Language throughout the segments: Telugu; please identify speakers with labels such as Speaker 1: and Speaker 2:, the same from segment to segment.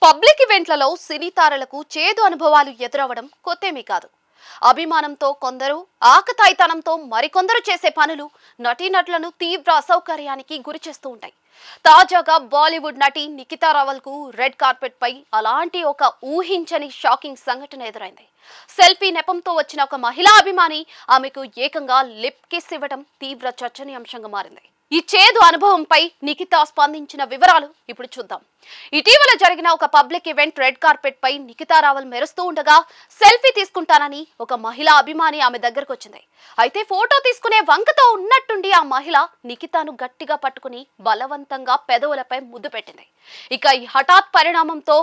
Speaker 1: పబ్లిక్ ఈవెంట్లలో సినీ తారలకు చేదు అనుభవాలు ఎదురవడం కొత్తేమీ కాదు. అభిమానంతో కొందరు, ఆకతాయితనంతో మరికొందరు చేసే పనులు నటీనటులను తీవ్ర అసౌకర్యానికి గురిచేస్తూ ఉంటాయి. తాజాగా బాలీవుడ్ నటి నిఖితా రావల్ కు రెడ్ కార్పెట్ పై అలాంటి ఒక ఊహించని షాకింగ్ సంఘటన ఎదురైంది. సెల్ఫీ నెపంతో వచ్చిన ఒక మహిళా అభిమాని ఆమెకు ఏకంగా లిప్ కిస్ ఇవ్వడం తీవ్ర చర్చనీయాంశంగా మారింది. ఈ చేదు అనుభవంపై నిఖితా స్పందించిన వివరాలు ఇప్పుడు చూద్దాం. ఇటీవల జరిగిన ఒక పబ్లిక్ ఈవెంట్ రెడ్ కార్పెట్ పై నిఖితా రావల్ మెరుస్తూ ఉండగా సెల్ఫీ తీసుకుంటానని ఒక మహిళా అభిమాని ఆమె దగ్గరకు వచ్చింది. అయితే ఫోటో తీసుకునే వంకతో ఉన్నట్టుండి ఆ మహిళ నిఖితాను గట్టిగా పట్టుకుని బలవంతంగా పెదవులపై ముద్దు పెట్టింది. ఇక ఈ హఠాత్ పరిణామంతో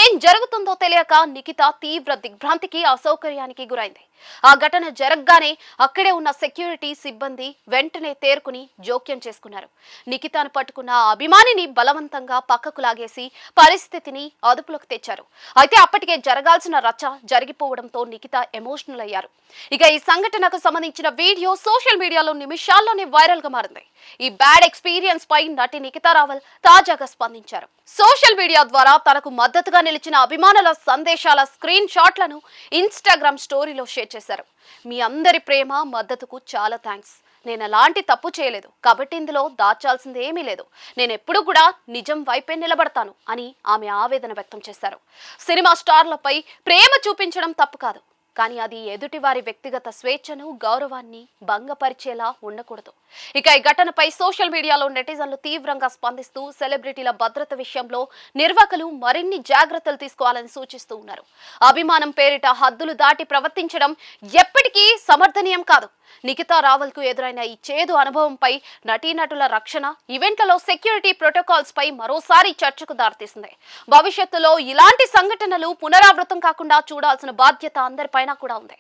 Speaker 1: ఏం జరుగుతుందో తెలియక నిఖితా తీవ్ర దిగ్భ్రాంతికి, అసౌకర్యానికి గురైంది. ఆ ఘటన జరగగానే అక్కడే ఉన్న సెక్యూరిటీ సిబ్బంది వెంటనే తేరుకుని జోక్యం చేసుకున్నారు. నిఖితాను పట్టుకున్న ఆ అభిమానిని బలవంతంగా పక్కకు లాగేసి పరిస్థితిని అదుపులోకి తెచ్చారు. అయితే అప్పటికే జరగాల్సిన రచ్చ జరిగిపోవడంతో నిఖితా ఎమోషనల్ అయ్యారు. ఇక ఈ సంఘటనకు సంబంధించిన వీడియో సోషల్ మీడియాలో నిమిషాల్లోనే వైరల్ గా మారింది. ఈ బ్యాడ్ ఎక్స్పీరియన్స్ పై నటి నిఖితా రావల్ తాజాగా స్పందించారు. సోషల్ మీడియా ద్వారా తనకు మద్దతుగా నిలిచిన అభిమానుల సందేశాల స్క్రీన్ షాట్లను ఇన్స్టాగ్రామ్ స్టోరీలో షేర్ చేశారు. మీ అందరి ప్రేమ, మద్దతుకు చాలా థ్యాంక్స్. నేను ఎలాంటి తప్పు చేయలేదు కాబట్టి ఇందులో దాచాల్సింది ఏమీ లేదు. నేను ఎప్పుడు కూడా నిజం వైపే నిలబడతాను అని ఆమె ఆవేదన వ్యక్తం చేశారు. సినిమా స్టార్లపై ప్రేమ చూపించడం తప్పు కాదు, కానీ అది ఎదుటివారి వ్యక్తిగత స్వేచ్ఛను, గౌరవాన్ని భంగపరిచేలా ఉండకూడదు. ఇక ఈ ఘటనపై సోషల్ మీడియాలో నెటిజన్లు తీవ్రంగా స్పందిస్తూ సెలబ్రిటీల భద్రత విషయంలో నిర్వాహకులు మరిన్ని జాగ్రత్తలు తీసుకోవాలని సూచిస్తూ ఉన్నారు. అభిమానం పేరిట హద్దులు దాటి ప్రవర్తించడం ఎప్పటికీ సమర్థనీయం కాదు. నిఖితా రావల్ కు ఎదురైన ఈ చేదు అనుభవంపై నటీనటుల రక్షణ, ఈవెంట్లలో సెక్యూరిటీ ప్రోటోకాల్స్ పై మరోసారి చర్చకు దారితీసింది. భవిష్యత్తులో ఇలాంటి సంఘటనలు పునరావృతం కాకుండా చూడాల్సిన బాధ్యత అందరిపైన కూడా ఉంది.